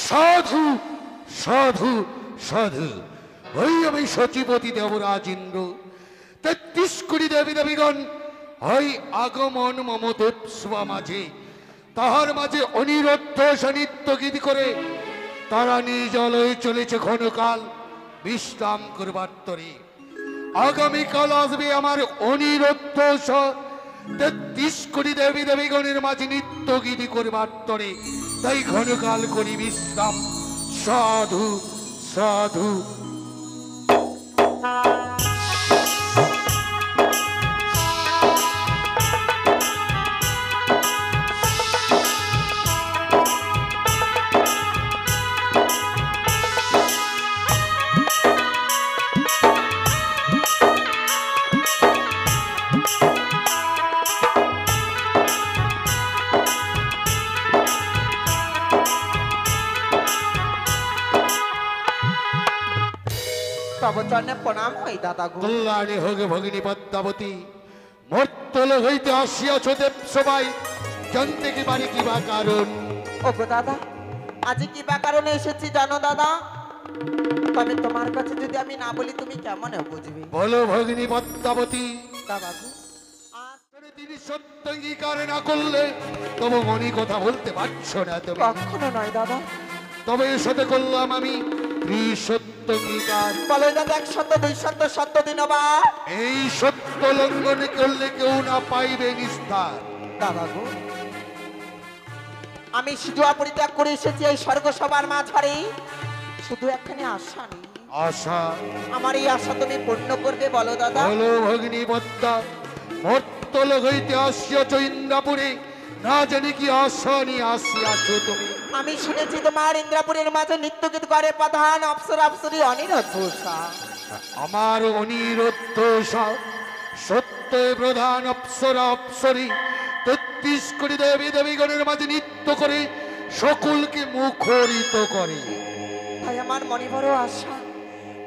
সাধু সাধু সাধু। ওই আমি সচিপতি দেবরাজ ইন্দ্র ৩৩ কোটি দেবী দেবীগণ ওই আগমন মমদেব সুবা মাঝে তাহার মাঝে অনিরুদ্ধ সান্নিধ্য গীতি করে তারা নিজ আলয়ে চলেছে ক্ষণকাল বিশ্রাম করবার তরে। আগামীকাল আসবে আমার অনিরুদ্ধ ৩৩ কোটি দেবী দেবীগণের মাঝে নিত্য গীতি করবার তরে। তাই ক্ষণকাল করি বিশ্রাম। সাধু সাধু। প্রণাম হই দাদা গো। কল্যাণী হোক ভগিনী পদ্মাবতী। মর্তল হইতে আসিয়াছ দেব সবাই, জানতে কি পারি কি বা কারণ? ও গো দাদা, আজ কি বা কারণে এসেছি জানো দাদা? তবে তোমার কাছে যদি আমি না বলি তুমি কেমন বুঝবে? বলো ভগিনী পদ্মাবতী। দাদা গো, তিনি সত্য অঙ্গীকার না করলে তবু মনে কথা বলতে পারছো না তুমি। কখনো নয় দাদা। তবে এর সাথে করলাম আমি ত্রিসত্য অঙ্গীকার। বলো দাদা, ১ সত্য ২ সত্য সত্য দিন বা এই সত্য লঙ্ঘন করলে কেউ না পাইবে নিস্তার। দাদা গো, আমি শুধু পরিত্যাগ করে এসেছি এই স্বর্গ সবার মাঝারে। শুধু একখানি আশা নেই। আশা? আমার এই আশা তুমি পূর্ণ করবে বলো দাদা। বলো ভগিনী পদ্মা। মর্তল হইতে আসিয়াছ ইন্দ্রাপুরে, না জানি কি আশা নিয়ে আসিয়াছ তুমি। আমি শুনেছি তোমার ইন্দ্রাপুরের মাঝে নৃত্য গীত করে প্রধান অপ্সরা অপ্সরী অনিরুদ্ধ। আমার অনিরুদ্ধ সত্য প্রধান অপ্সরা অপ্সরী ৩৩ কোটি দেবী দেবীগণের মাঝে নৃত্য করে সকলকে মুখরিত করে। তাই আমার মনে বড় আশা,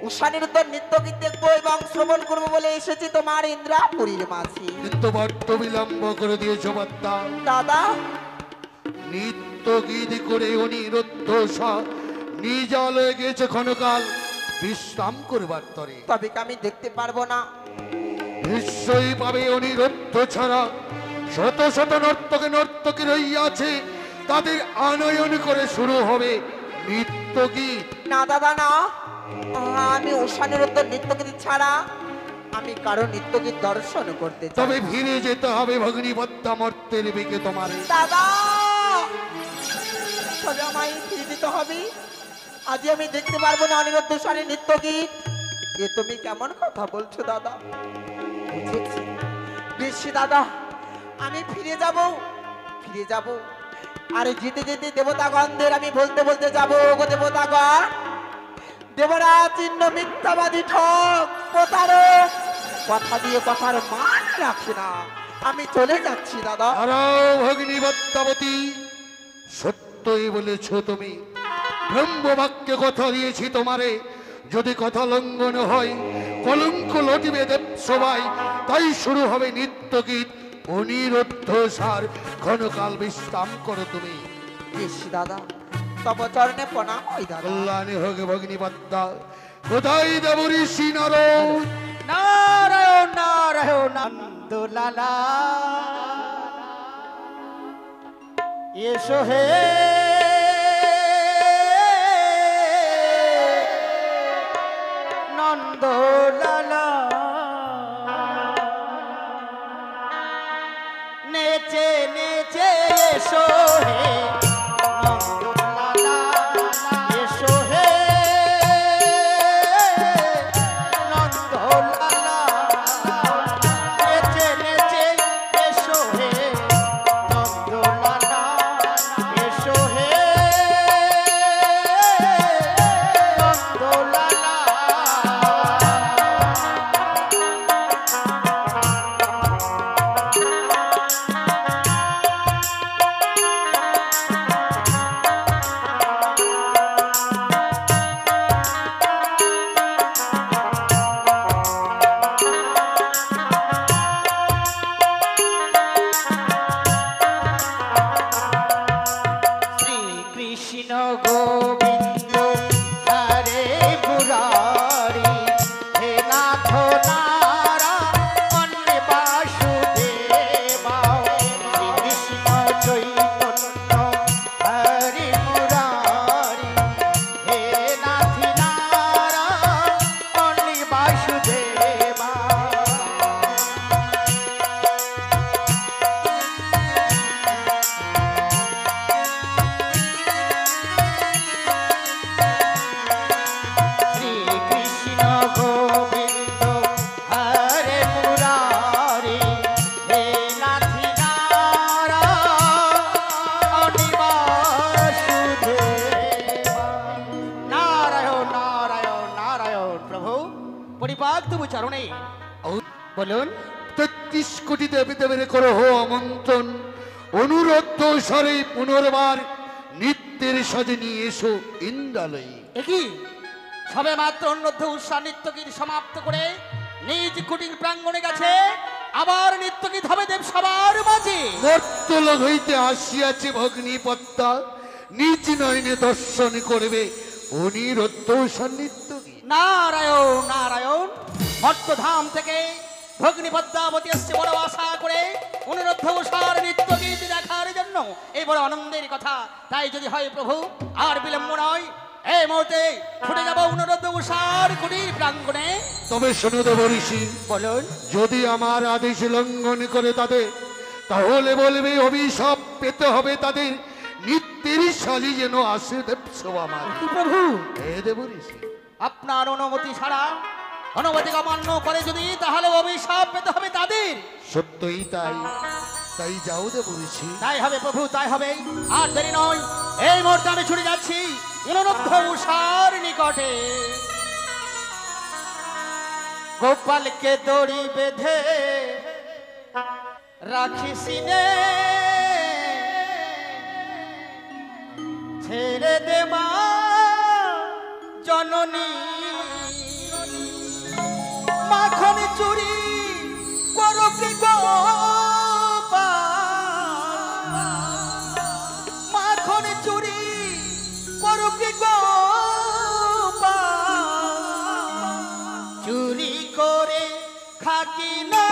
উষানিরুদ্ধ নৃত্য গীত দেখবো এবং শ্রবণ করবো বলে এসেছি তোমার ইন্দ্রাপুরীর মাঝে। কিন্তু বড্ড বিলম্ব করে দিয়েছ পদ্মা। দাদা, নিত্য গীত করে অনিরুদ্ধ নিজ আলয়ে গেছে ক্ষণকাল বিশ্রাম করবার তরে। তবে কি আমি দেখতে পারবো না? নিশ্চয়ই পাবে। অনিরুদ্ধ ছাড়া শত শত নর্তকে নর্তকী রইয়াছে, তাদের আনয়ন করে শুরু হবে নৃত্য গীত। না দাদা না, আমি উষানিরুদ্ধ নৃত্য গীত ছাড়া আমি কারো নৃত্য গীত দর্শন করতে চাই। তবে ফিরে যেতে হবে ভগিনী পদ্মা মর্তের বিকে তোমার। দাদা, তবে আমায় ফিরে দিতে হবে। আজ আমি দেখতে পারবো না অনিরুদ্ধ স্বামী নৃত্য গীত। এ তুমি কেমন কথা বলছো দাদা? বুঝেছি বেশি দাদা, আমি ফিরে যাব। আর যেতে যেতে দেবতাগণদের আমি বলতে বলতে যাবো, গো দেবতাগণ, দেবরা চিহ্ন মিথ্যাবাদী ঠক প্রতারক, কথা দিয়ে কথার মান রাখে না। আমি চলে যাচ্ছি দাদা। ভগিনী পদ্মাবতী, সত্যই বলেছ তুমি। ব্রহ্মবাক্যে কথা দিয়েছি তোমারে, যদি কথা লঙ্ঘন হয় কলঙ্ক লটিবে দেব সবাই। তাই শুরু হবে নৃত্য গীত অনিরুদ্ধ সার। ক্ষণকাল বিশ্রাম করো তুমি। বেশি দাদা, তব চরণে প্রণাম হই দাদা। কল্যাণী হোক ভগিনী পদ্মা। কোথায় দেব ঋষি নারদ? নারায়ণ নারায়ণ নন্দলালা, এসো হে নন্দলালা, নেচে নেচে এসো হে নন্দলালা, এসো হে নন্দলালা, নেচে নেচে এসো হে নন্দলালা, এসো হে নন্দলালা। কৃষ্ণ গোবিন্দ হরে মুরারি হে নাথ নারায়ণ বাসুদেবা শ্রী কৃষ্ণ চৈতন্য হরে মুরারি হে নাথ নারায়ণ বাসুদেবা চরণে বলুন ৩৩ কোটি দেবী দেবীর করহ আমন্ত্রণ অনুরোধ স্বরে পুনর্বার নৃত্যের সাজে নিয়ে এসো ইন্দ্রালয়ে। একই সবে মাত্র অন্যধ্য উৎসাহ নৃত্যগীত সমাপ্ত করে নিজ কুটির প্রাঙ্গণে গেছে, আবার নৃত্যগীত হবে দেব সবার মাঝে। মর্তলোক হইতে আসিয়াছে ভগ্নিপদ্মা, নিজ নয়নে দর্শন করবে অনিরুদ্ধ নৃত্যগীত। নারায়ণ নারায়ণ, মর্তধাম থেকে ভগ্নি পদ্মাবতী আসছে বড় আশা করে অনুরোধ উষার নৃত্যগীত দেখার জন্য। এই বড় আনন্দের কথা, তাই যদি হয় প্রভু আর বিলম্ব নয়, এই মুহূর্তে ছুটে যাব অনুরোধ উষার কুটির প্রাঙ্গণে। তবে শোনো দেব ঋষি, বলুন। যদি আমার আদেশ লঙ্ঘন করে তাদের, তাহলে বলবে অভিশাপ পেতে হবে তাদের, নিত্যের শালী যেন আসে দেব আমার। প্রভু হে দেব ঋষি, আপনার অনুমতি ছাড়া অনুমতি অমান্য করে যদি, তাহলে অভিশাপ পেতে হবে তাদের। সত্যই তাই, তাই যাও দেব ঋষি। তাই হবে প্রভু, তাই হবে। আর দেরি নয়, এই মুহূর্তে আমি ছুটে যাচ্ছি অনুরুদ্ধ উষার নিকটে। গোপালকে দড়ি বেঁধে রাখিস নে, ছেড়ে দে মা জননী, মাখন চুরি করো কি গো, মাখন চুরি করো কি গো, চুরি করে খাকি না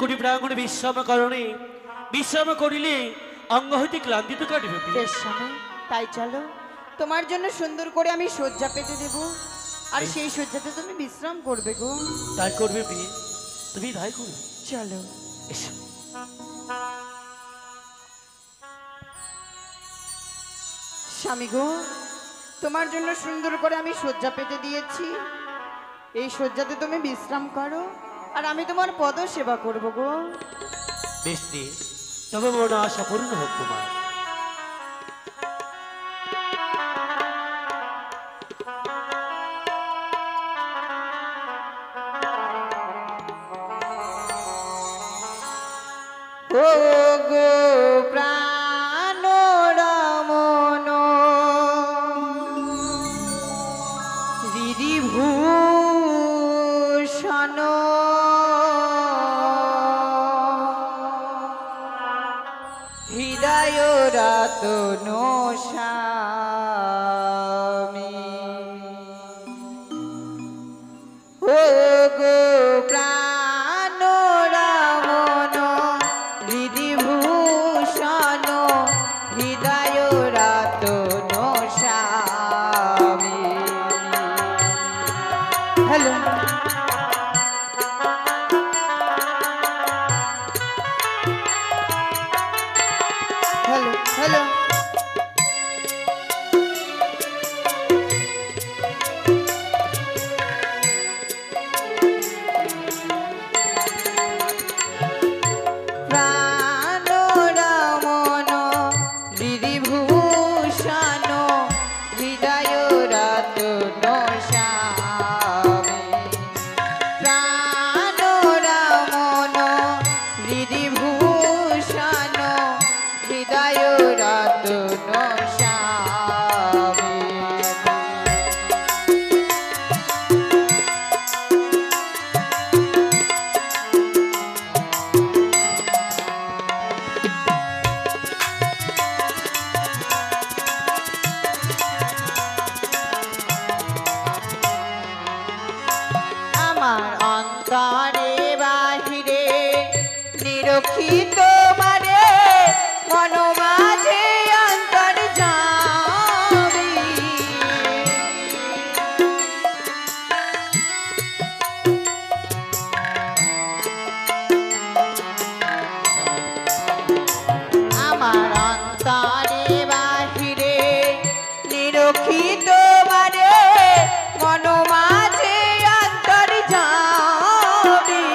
কোটি প্রাঙ্গণে বিশ্রাম কারণে বিশ্রাম করিলে অঙ্গ হইতে ক্লান্তি তো কাটিবে। বেশ স্বামী, তাই চলো, তোমার জন্য সুন্দর করে আমি শয্যা পেতে দেব, আর সেই শয্যাতে তুমি বিশ্রাম করবে গো। তাই করবে প্রিয়, তুমি তাই করবে। চলো এসো। স্বামী গো, তোমার জন্য সুন্দর করে আমি শয্যা পেতে দিয়েছি, এই শয্যাতে তুমি বিশ্রাম করো, আর আমি তোমার পদ সেবা করব গো। বেশ নে, তবে মনে আশা পূর্ণ হোক তোমার। ও গো প্রাণ রমন হৃদিভূষণ হৃদয় রতন স্বামী, ও গো প্রাণ রমন হৃদিভূষণ হৃদয় রতন স্বামী, হ্যালো হ্যালো হ্যালো আমার অন্তরে বাহিরে নিরক্ষিত মারে মন মাঝে অন্তর যাবি আমার অন্তরে বাহিরে নিরক্ষিত মারে মন মাঝে অন্তর যাবি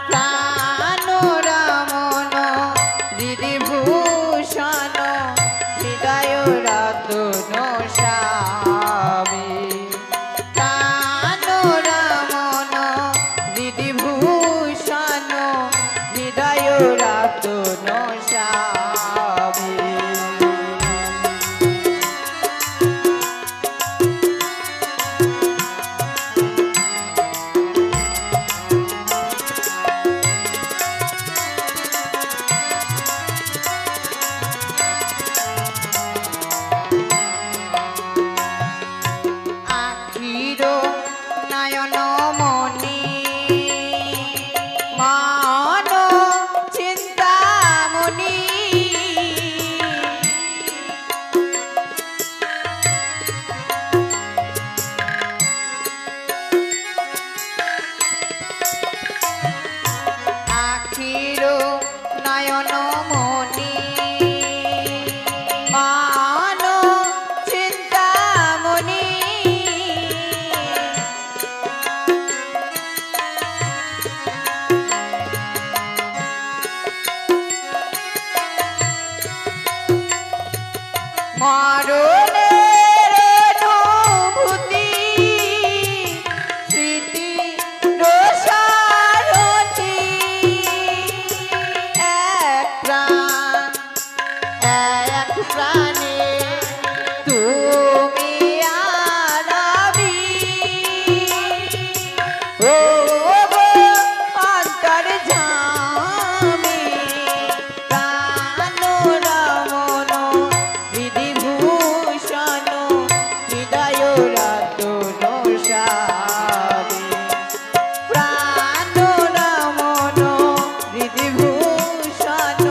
প্রাণ রামন হৃদি ভূষণ হৃদয় রতন স্বামী প্রাণ রামন হৃদি ভূষণ হৃদয় রতন স্বামী আখির নয়ন মনি মান চিন্তামণি আখির নয়ন মনি মান চিন্তামণি মরণের অনুভূতি স্মৃতি রসারতি এক প্রাণ এক প্রাণে তুমি আর আমি ও গো অন্তর জামি প্রাণ রামন হৃদি ভূষণ হৃদয় রতন স্বামী প্রাণ রামন হৃদি ভূষণ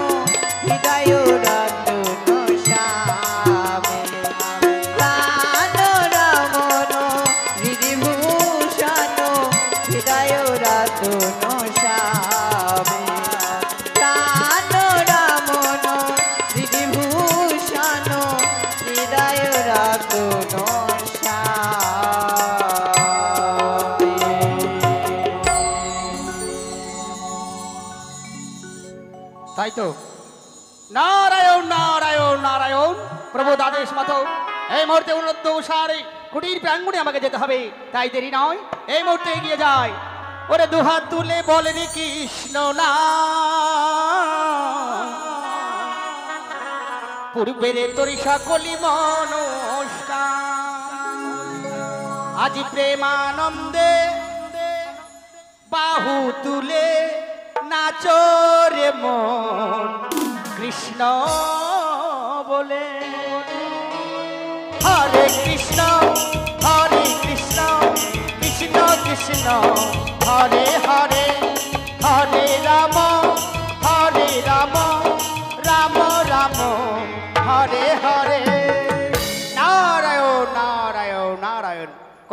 হৃদয় রতন স্বামী প্রাণ রামন হৃদি ভূষণ হৃদয় রতন স্বামী প্রাণ রামন হৃদি ভূষণ হৃদয় রতন তাই তো নারায়ণ নারায়ণ নারায়ণ প্রভু আদেশ মতো এই মুহূর্তে অনুরোধ উষারে কুটির প্রাঙ্গণে আমাকে যেতে হবে তাই দেরি নয় এই মুহূর্তে এগিয়ে যায় ওরে দুহাত তুলে বলে রে কৃষ্ণ না পূর্বের তোর সকলি মনস্কার আজি প্রেমানন্দে বাহু তুলে নাচো রে মন কৃষ্ণ বলে হরে কৃষ্ণ কৃষ্ণ কৃষ্ণ কৃষ্ণ হরে হরে হরে রাম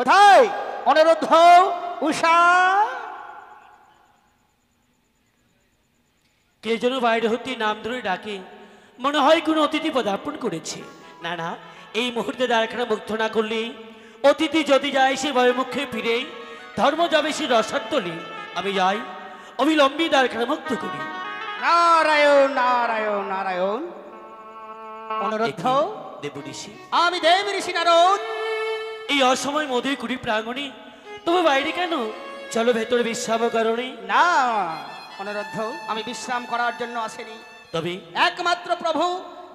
কোথায় অনিরুদ্ধ, উষা? কে যেন বাইরে হতে নাম ধরে ডাকে, মনে হয় কোনো অতিথি পদার্পণ করেছে। না না, এই মুহূর্তে দ্বারখানা মুগ্ধ না করলে অতিথি যদি যায় সে ভয় মুখে ফিরে, ধর্ম যাবে সে রসাত্তলে। আমি যাই, অবিলম্বে দ্বারখানা মুক্ত করি। নারায়ণ নারায়ণ নারায়ণ। অনুরুদ্ধ, দেব ঋষি, আমি দেব ঋষি নারদ। এই অসময় মধুর কুড়ি প্রাঙ্গণে তবে বাইরে কেন? চলো ভেতরে বিশ্রাম কারণে। না অনুরুদ্ধ, আমি বিশ্রাম করার জন্য আসিনি। তবে একমাত্র প্রভু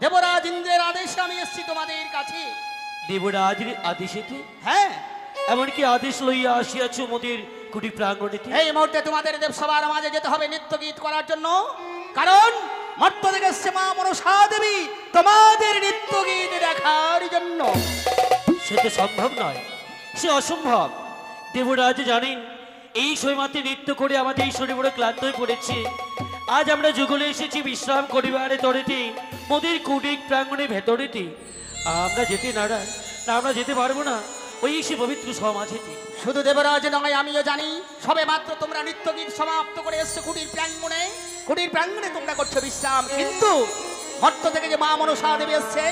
দেবরাজ ইন্দ্রের আদেশে আমি এসেছি তোমাদের কাছে। দেবরাজের আদেশেতে? হ্যাঁ, এমনকি আদেশ লইয়া আসিয়াছ মোদের কুটি প্রাঙ্গণেতে? এই মুহূর্তে তোমাদের দেবসভার মাঝে যেতে হবে নৃত্য গীত করার জন্য, কারণ মর্ত থেকে এসছে মা মনসা দেবী তোমাদের নৃত্য গীত দেখার জন্য। সে তো সম্ভব নয়, সে অসম্ভব। দেবরাজ জানেন এই সময়মাত্রে নৃত্য করে আমাদের এই শরীর বড় ক্লান্ত হয়ে পড়েছে। আজ আমরা যুগলে এসেছি বিশ্রাম করিবারে তরেতে, মোদের কুটির প্রাঙ্গণে ভেতরেতে। আমরা যেতে নাড়াই না, আমরা যেতে পারবো না ওই সে পবিত্র সমাজেতে। শুধু দেবরাজ নয়, আমিও জানি সবে মাত্র তোমরা নৃত্য গীত সমাপ্ত করে এসছো কুটির প্রাঙ্গণে। কুটির প্রাঙ্গণে তোমরা করছো বিশ্রাম, কিন্তু মর্ত থেকে যে মা মনসা দেবী এসছে,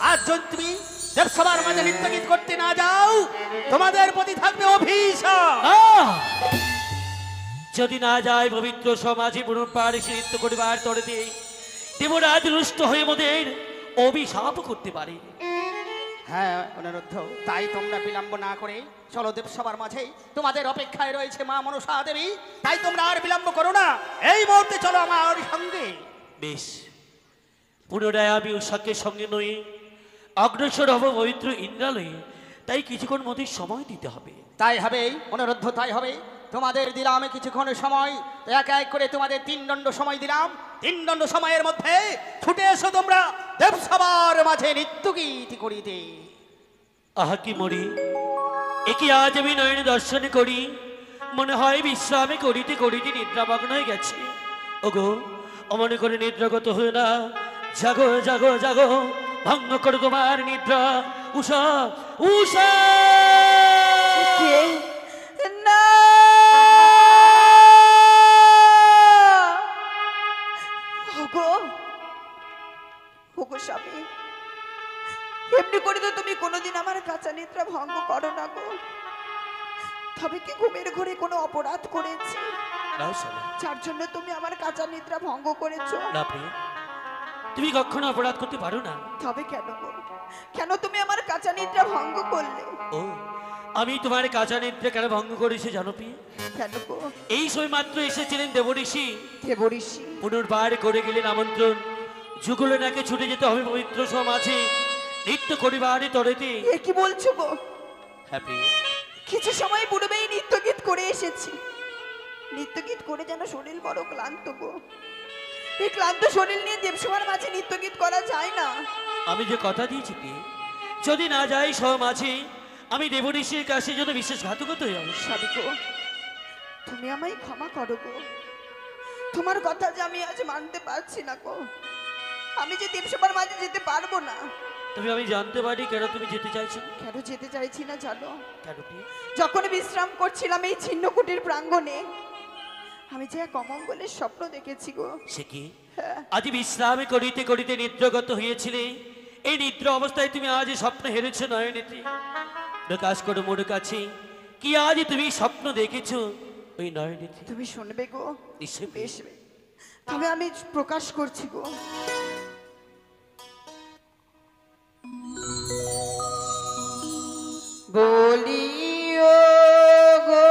আজ যদি তুমি দেবসভার মাঝে নৃত্য গীত করতে না যাও, তোমাদের প্রতি থাকবে অভিশাপ। যদি না যায় পবিত্র সমাজে পুনর্বার এসে নৃত্য করিবার তরেতে, দেবরাজ রুষ্ট হয়ে মোদের অভিশাপ করতে পারে। হ্যাঁ অনুরুদ্ধ, তাই তোমরা বিলম্ব না করে চলো দেবসভার মাঝে, তোমাদের অপেক্ষায় রয়েছে মা মনসা দেবী। তাই তোমরা আর বিলম্ব করো না, এই মুহূর্তে চলো আমার সঙ্গে। বেশ, পুনরায় আমি উষাকে সঙ্গে নই অগ্রসর হব পবিত্র ইন্দ্রালয়ে। তাই কিছুক্ষণ মধ্যে সময় দিতে হবে। তাই হবে অনুরুদ্ধ, তাই হবে। তোমাদের দিলাম কিছুক্ষণ সময়, তো এক এক করে তোমাদের 3 দণ্ড সময় দিলাম। 3 দণ্ড সময়ের মধ্যে ছুটে এসো তোমরা দেবসভার মাঝে নৃত্য গীত করিতে। আহা কি মরি, একে আজ আমি নয়নে দর্শন করি, মনে হয় বিশ্রামে করিতে করিতে নিদ্রামগ্ন হয়ে গেছে। ওগো, অমনে করে নিদ্রাগত হয়ে না, জাগো জাগো জাগো, ভঙ্গ করো তোমার নিদ্রা। উষা উষা, কে? না! ওগো, ওগো স্বামী, এমনি করে তো তুমি কোনোদিন আমার কাঁচা নিদ্রা ভঙ্গ করো না গো। তবে কি ঘুমের ঘরে কোনো অপরাধ করেছি না শোনো, যার জন্য তুমি আমার কাঁচা নিদ্রা ভঙ্গ করেছো? না প্রিয়, তুমি কখনো অপরাধ করতে পারো না। তবে কেন গো, কেন তুমি আমার কাঁচা নিদ্রা ভঙ্গ করলে? ও, আমি তোমার কাঁচা নিদ্রা কেন ভঙ্গ করেছি জানো প্রিয়? কেন গো? এই সময় মাত্র এসেছিলেন দেবঋষি, দেবঋষি পুনর্বার করে গেলেন আমন্ত্রণ। যুগলে নাকে ছুটে যেতে হবে পবিত্র সমাজে নৃত্য করিবারে তরেতে। এ কি বলছো গো? হ্যাপি, কিছু সময় পূর্বেই নৃত্যগীত করে এসেছি। নৃত্যগীত করে যেন শরীর বড় ক্লান্ত গো। এই ক্লান্ত শরীর নিয়ে দেবসভার মাঝে নৃত্যগীত করা যায় না। আমি যে কথা দিয়েছি প্রিয়, যদি না যাই সমাজে, আমি দেবঋষির কাছে যেন বিশেষ ঘাতকতা হয়ে যাবো। স্বামী গো, তুমি আমায় ক্ষমা করো গো। তোমার কথা যে আমি আজ মানতে পারছি না গো। আমি যে দেবসভার মাঝে যেতে পারবো না। তবে আমি জানতে পারি কেন তুমি যেতে চাইছো? কেন যেতে চাইছি না জানো? কেন প্রিয়? যখন বিশ্রাম করছিলাম এই ছিন্নকুটির প্রাঙ্গণে, আমি যে এক অমঙ্গলের স্বপ্ন দেখেছি গো। সে কি? হ্যাঁ, আজ বিশ্রামে করিতে করিতে নিদ্রাগত হয়েছিলে, এই নিদ্রা অবস্থায় তুমি আজ স্বপ্ন হেরেছো নয়নেতে। প্রকাশ করো মোর কাছে, কি আজ তুমি স্বপ্ন দেখেছো ওই নয়নেতে? তুমি শুনবে গো? নিশ্চয়ই। বেশ, তবে আমি প্রকাশ করছি গো। বলিও গো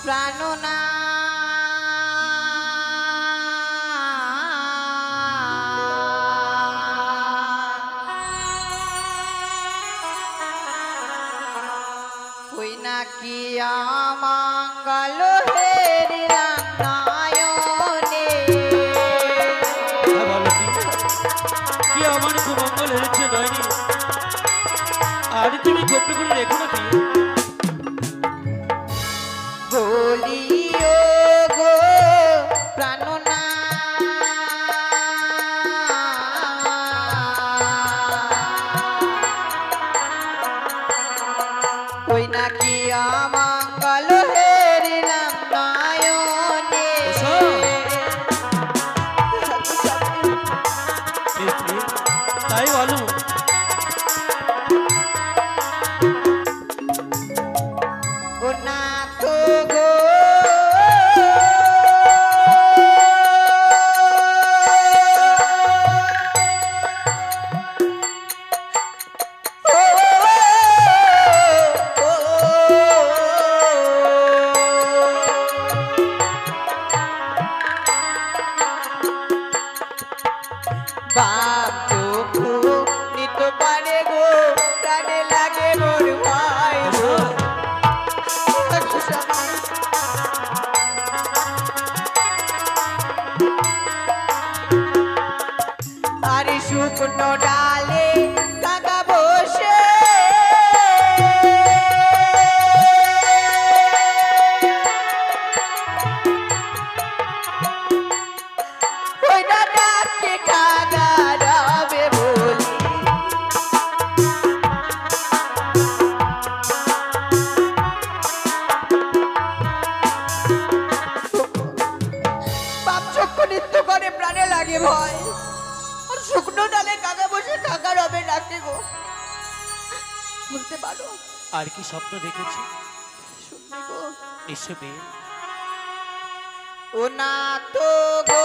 প্রাণনা ওই নাকি আমাঙ্গল হেরিলাম নয়নে। হ্যাঁ, বলো প্রিয়, কি আমার কুমঙ্গল হয়েছে নয়নি? আর তুমি গোপন করে রেখো না প্রিয়। বলিও গো প্রাণনা ওই নাকি অমঙ্গল হেরিলাম নয়নে। তাই বলো। ও নাথ গো বাপ চক্ষু নিত পারে গো, প্রাণে লাগে মোর ভয় গো। আরে শুকনো ডালে কাকা বসে ওই ডাকে কাকা রবে বলি। বাপ চক্ষু নৃত্য করে প্রাণে লাগে ভয়, আর শুকনো ডালে কাকা বসে কাকা রবে ডাকে গো। বলতে পারো আর কি স্বপ্ন দেখেছি শুনবি গো? এসো মেয়ে। ও নাথ গো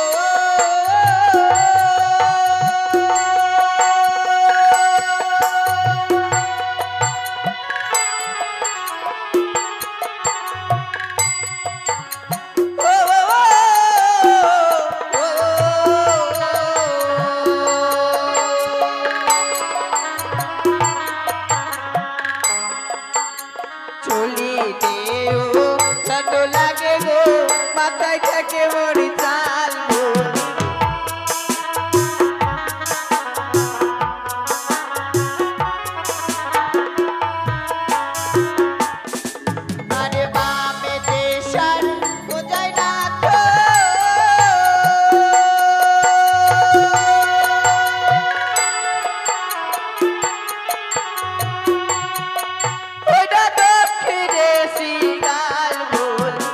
চলিতেও ছোট লাগে গো, মাথায় থাকে মরি চাল গো। আরে বামে দেশার বোঝায় না তো, ওইটা দক্ষিণে শ্রীগাল বলি।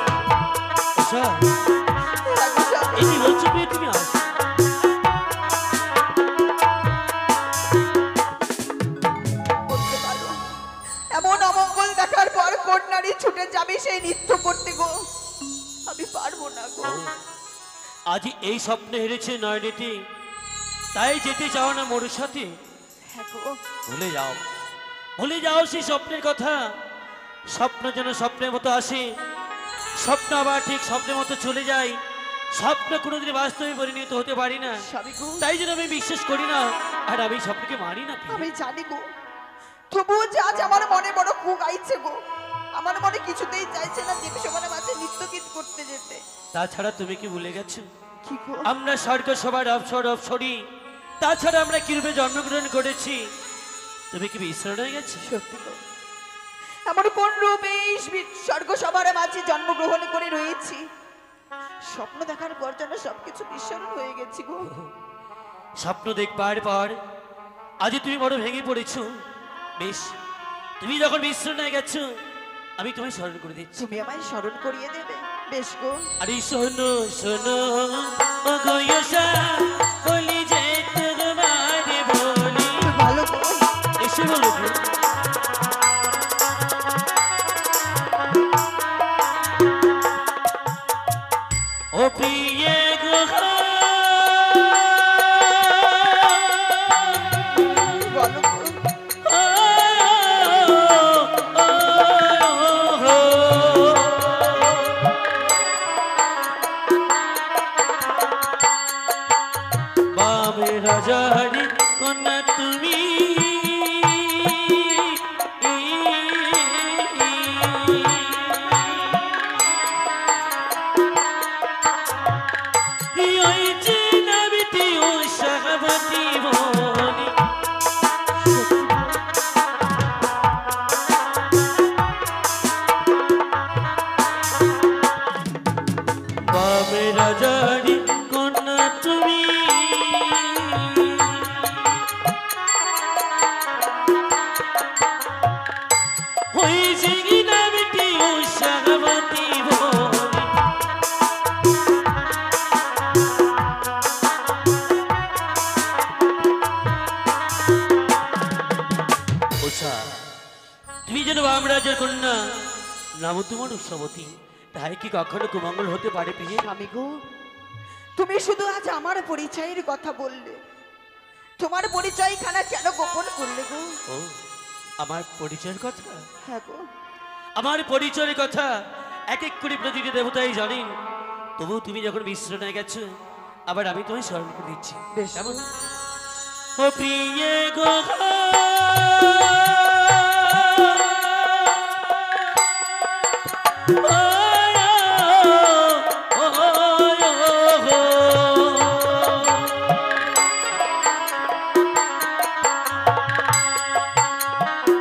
আচ্ছা এই কি বলছো মেয়ে তুমি? আস বলতে পারো এমন অমঙ্গল দেখার পর কোন নারী ছুটে যাবে সেই নৃত্য করতে গো? আমি পারবো না গো। আজ এই স্বপ্নে হেরেছে নয়নীতি, তাই যেতে চাও না মোর সাথে? হ্যাঁ গো, ভুলে যাও, ভুলে যাও সেই স্বপ্নের কথা। স্বপ্ন যেন স্বপ্নের মতো আসে, স্বপ্ন আবার ঠিক স্বপ্নের মতো চলে যায়। স্বপ্ন কোনোদিন বাস্তবে পরিণত হতে পারি না, স্বামী গো, তাই জন্য আমি বিশ্বাস করি না, আর আমি স্বপ্নকে মানি না। আমি জানি গো, তবুও যে আজ আমার মনে বড় কুক আইছে গো। আমার মনে কিছুতেই চাইছে না দেবী সমানের মাঝে নৃত্য গীত করতে যেতে। তাছাড়া তুমি কি ভুলে গেছো কি গো? আমরা স্বর্গ সবার অপসরি, তাছাড়া আমরা কিরূপে জন্মগ্রহণ করেছি তুমি কি বিস্মরণ হয়ে গেছো? সত্যি গো, এমন কোন রূপে এই স্বর্গ সবার মাঝে জন্মগ্রহণ করে রয়েছি, স্বপ্ন দেখার পর যেন সবকিছু বিস্মরণ হয়ে গেছি গো। স্বপ্ন দেখবার পর আজ তুমি বড় ভেঙে পড়েছো। বেশ, তুমি যখন বিস্মরণ হয়ে গেছো আমি তোমায় স্মরণ করে দিচ্ছি। তুমি আমায় স্মরণ করিয়ে দেবে? বেশ গো। আরে শোনো শোনো ও গয়সা বলি যে তোমারে বলি। ভালো গো, এসে বলো গো। ও প্রিয়ে গো বলো গো। বামে রাজারি কন্যা তুমি উষা, তুমি যেন বামরাজের কন্যা, নাম তোমার উষাবতী, তাই কি কখনো কুমঙ্গল হতে পারে প্রিয়ে? স্বামী গো, তুমি শুধু আজ আমার পরিচয়ের কথা বললে, তোমার পরিচয়খানা কেন গোপন করলে গো? ও, আমার পরিচয়ের কথা? হ্যাঁ গো, আমার পরিচয়ের কথা এক এক করে প্রতিটি দেবতাই জানেন, তবু তুমি যখন মিশ্রণে গেছো, আবার আমি তোমায় স্মরণ করে দিচ্ছি। বেশ। কেমন? ও প্রিয়ে গো,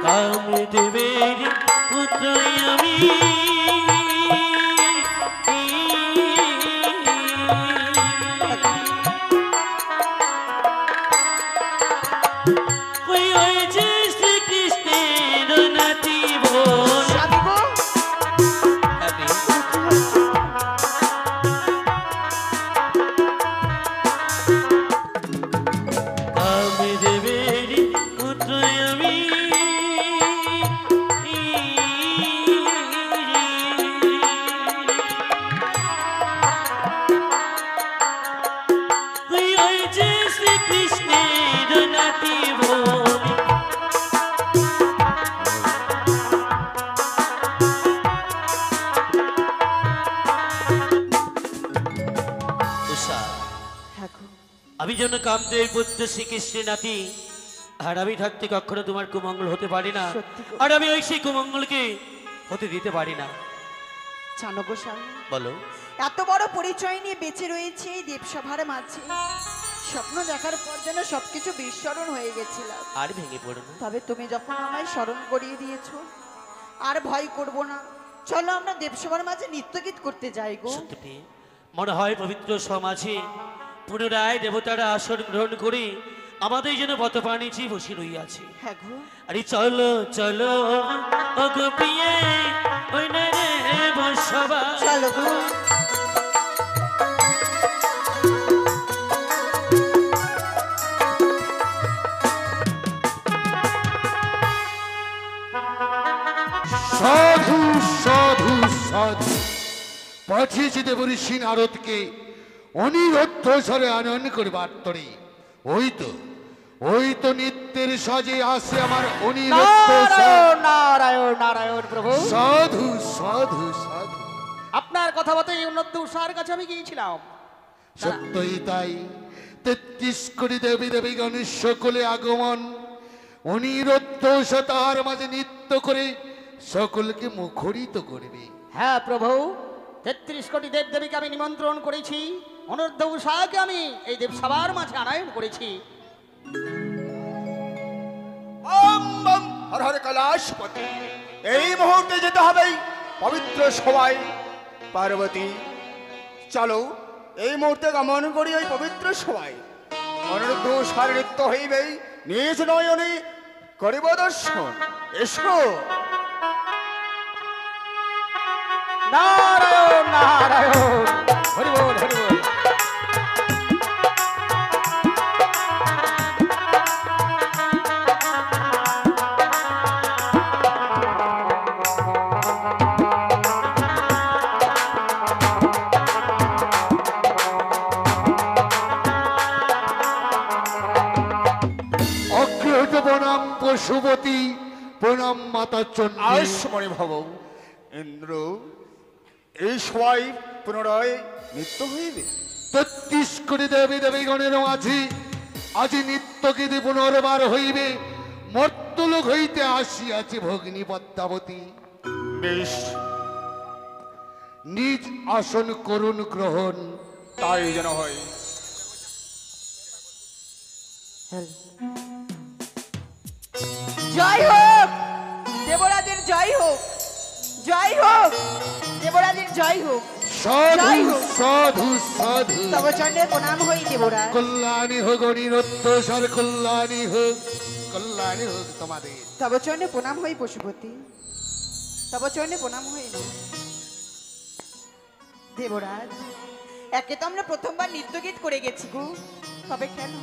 কামদেবের পুত্র আমি, ওই ওই যে শ্রীকৃষ্ণের নাতি বোন। স্বামী গো, কামদেবের পুত্র আমি, ওই ওই যে শ্রীকৃষ্ণের নাতি বোন। উষা, হ্যাঁ গো, আমি যেন কামদেব পুত্র শ্রীকৃষ্ণের নাতি, আর আমি থাকতে কখনো তোমার কুমঙ্গল হতে পারি না, সত্যি গো। আর আমি ওই সেই কুমঙ্গলকে হতে দিতে পারি না। জানো গো স্বামী, বলো। এত বড় পরিচয় নিয়ে বেঁচে রয়েছে এই দেবসভার মাঝে, স্বপ্ন দেখার পর যেন সবকিছু বিস্মরণ হয়ে গেছিলাম। আর ভেঙে পড়ো না। তবে তুমি যখন আমায় স্মরণ করিয়ে দিয়েছো, আর ভয় করব না। চলো আমরা দেবসভার মাঝে নৃত্যগীত করতে যাই গো। সত্যি প্রিয়ে, মনে হয় পবিত্র সমাজে পুনরায় দেবতারা আসন গ্রহণ করে আমাদের যেন বতপানি চেয়ে বসে রইয়াছে। হ্যাঁ গো, আরে চলো চলো ও গো প্রিয়ে, ওই না রে বসবা। চলো গো। সাধু সাধু সাধু, পাঠিয়েছি দেবঋষি নারদকে অনিরুদ্ধ স্বরে আনয়ন করবার তরে। ওই তো নিত্যের সাজে আসে আমার অনিরুদ্ধ স্বর। নারায়ণ নারায়ণ নারায়ণ প্রভু, সাধু সাধু সাধু, আপনার কথা মতো এই উন্নত উষার কাছে আমি গিয়েছিলাম। সত্যই তাই। ৩৩ কোটি দেবী দেবীগণ সকলে আগমন, অনিরুদ্ধ স্বর তাহার মাঝে নৃত্য করে সকলকে মুখরিত করবে। হ্যাঁ প্রভু, ৩৩ কোটি দেব দেবীকে আমি নিমন্ত্রণ করেছি, অনর্ধ উষাকে আমি এই দেবসভার মাঝে আনায়ন করেছি। বম বম হর হর কৈলাসপতি, এই মুহূর্তে যেতে হবে পবিত্র সবাই। পার্বতী, চলো এই মুহূর্তে গমন করি ওই পবিত্র সবাই। অনুরুদ্ধ সার নৃত্য হইবেই, নিজ নয়নে করিব দর্শন। এসো। নারায়ণ নারায়ণ, হরি বল হরি বল। অগ্রহত প্রণাম পশুপতি, প্রণাম মাতা চণ্ডী। আয়ুষ্মণি ভব। ইন্দ্র, এই সবাই পুনরায় নৃত্য হইবে। ৩৩ কোটি দেবী দেবীগণের মাঝে আজি নিত্যগীতি পুনর্বার হইবে। মর্তলোক হইতে আসিয়াছে ভগ্নী পদ্মাবতী, বেশ, নিজ আসন করুণ গ্রহণ। তাই যেন হয়। জয় হোক দেবরাজের, জয় হোক, জয় হোক দেবরাজের, জয় হোক। সাধু জয় হোক। সাধু সাধু, তব চণ্ডে প্রণাম হই দেবরাজ। কল্যাণী হোক অনিরুদ্ধ স্বর, কল্যাণী হোক, কল্যাণী হোক তোমাদের। তব চণ্ডে প্রণাম হই পশুপতি, তব চণ্ডে প্রণাম হই দেবরাজ। একে তো আমরা প্রথমবার নৃত্যগীত করে গেছি গো, তবে কেন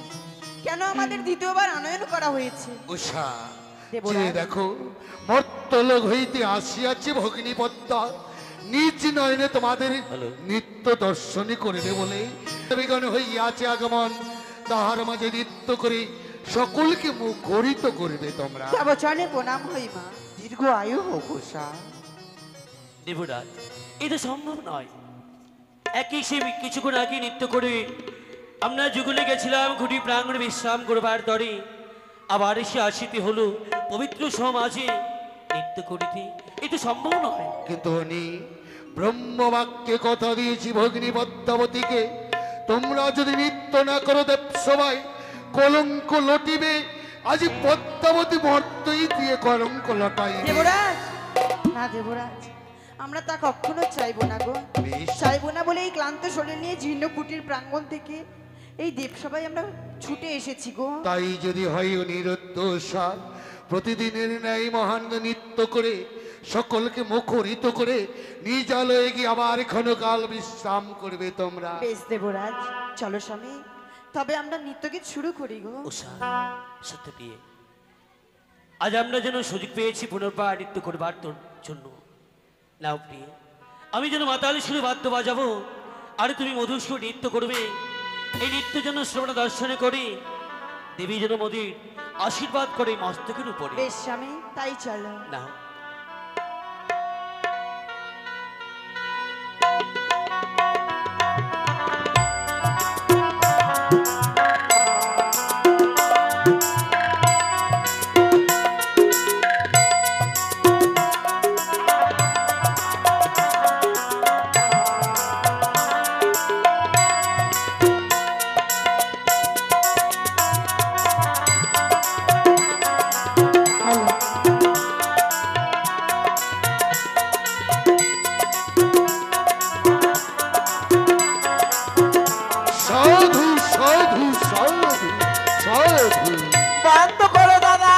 কেন আমাদের দ্বিতীয়বার আনয়ন করা হয়েছে? উষা, দেবরাজ। দেখো মর্তলোক হইতে আসিয়াছে ভগিনী পদ্মা, নিজ নয়নে তোমাদের নিত্য দর্শনী করিবে বলে দেবীগণ হইয়াছে আগমন, তাহার মাঝে নৃত্য করে সকলকে মুখরিত করিবে তোমরা। তব চরণে প্রণাম হই মা। দীর্ঘ আয়ু হোক উষা। দেবরাজ, এটা সম্ভব নয়। একই সে কিছুক্ষণ আগে নৃত্য করে আমরা যুগলে গেছিলাম খুঁটি প্রাঙ্গণে বিশ্রাম করবার তরে, আবার এসে আসিতে হলো পবিত্র সমাজে নৃত্য করিতে। এটা সম্ভব নয়। কিন্তু উনি ব্রহ্মবাক্যে কথা দিয়েছি ভগিনী পদ্মাবতীকে, তোমরা যদি নৃত্য না করো দেব সবাই কলঙ্ক লটিবে। আজ পদ্মাবতী মর্তই দিয়ে কলঙ্ক লটাই। দেবরাজ, না দেবরাজ, আমরা তা কখনো চাইবো না গো। বেশ। চাইবো না বলে এই ক্লান্ত শরীর নিয়ে জীর্ণ কুটির প্রাঙ্গণ থেকে এই দেবসভায় আমরা ছুটে এসেছি গো। তাই যদি হয় অনিরুদ্ধ প্রতিদিনের ন্যায় মহান নৃত্য করে সকলকে মুখরিত করে নিজালয়ে গিয়ে আবার ক্ষণকাল বিশ্রাম করবে তোমরা। বেশ দেবরাজ, চলো স্বামী, তবে আমরা নৃত্যগীত শুরু করি গো। উষা, সত্য প্রিয়ে, আজ আমরা যেন সুযোগ পেয়েছি পুনর্বার নৃত্য করবার তোর জন্য। নাও প্রিয়ে, আমি যেন মাতালি সুরে বাদ্য বাজাবো আর তুমি মধুর সুর নৃত্য করবে। এই নৃত্য যেন শ্রবণ দর্শনে করি, দেবী যেন মোদির আশীর্বাদ করে মস্তকের উপরে। বেশ স্বামী, তাই চলো। নাও। সাধু সাধু সাধু সাধু। বন্ধ করো দাদা,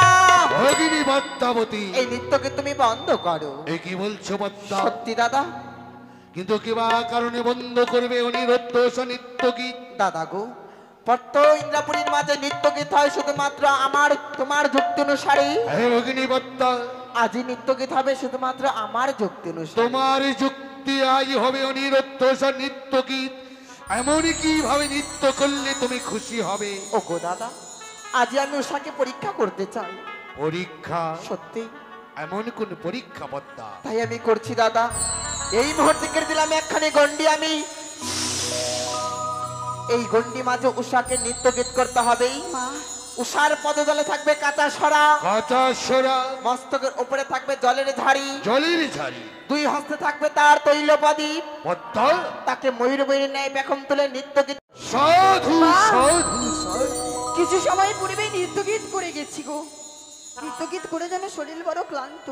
ভগিনী পদ্মাবতী, এই নৃত্যকে তুমি বন্ধ করো। এ কি বলছো পদ্মা? সত্যি দাদা। কিন্তু কিবা কারণে বন্ধ করবে অনিরুদ্ধ নৃত্য গীত? দাদা গো, পট্ট ইন্দ্রাপুরীর মাঝে নৃত্য গীত হয় শুধুমাত্র আমার তোমার যুক্তি অনুসারে। হে ভগিনী পদ্মা, আজি নৃত্য গীত হবে শুধুমাত্র আমার যুক্তি অনুসারে। তোমার যুক্তি আজ হবে অনিরুদ্ধ নৃত্য গীত। এমনই কিভাবে নৃত্য করলে তুমি খুশি হবে? ও গো দাদা, আজি আমি উষাকে পরীক্ষা করতে চাই। পরীক্ষা? সত্যি? এমন কোন পরীক্ষা পদ্মা? তাই আমি করছি দাদা। এই মুহূর্তে কেটে দিলাম একখানি গন্ডি আমি। এই গন্ডি মাঝে উষাকে নৃত্য গীত করতে হবে। মা, উষার পদতলে থাকবে কাঁচা সরা, কাঁচা সরা, মস্তকের উপরে থাকবে জলের ঝাড়ি, জলের ঝাড়ি, দুই হস্তে থাকবে তার তৈলপদী। পদ্মা তাকে ময়ূর ময়ূর ন্যায় পেখম তুলে নৃত্য গীত। সাধু মা! সাধু সাধু। কিছু সময় পূর্বেই নৃত্যগীত করে গেছি গো। নৃত্যগীত করে যেন শরীর বড় ক্লান্ত।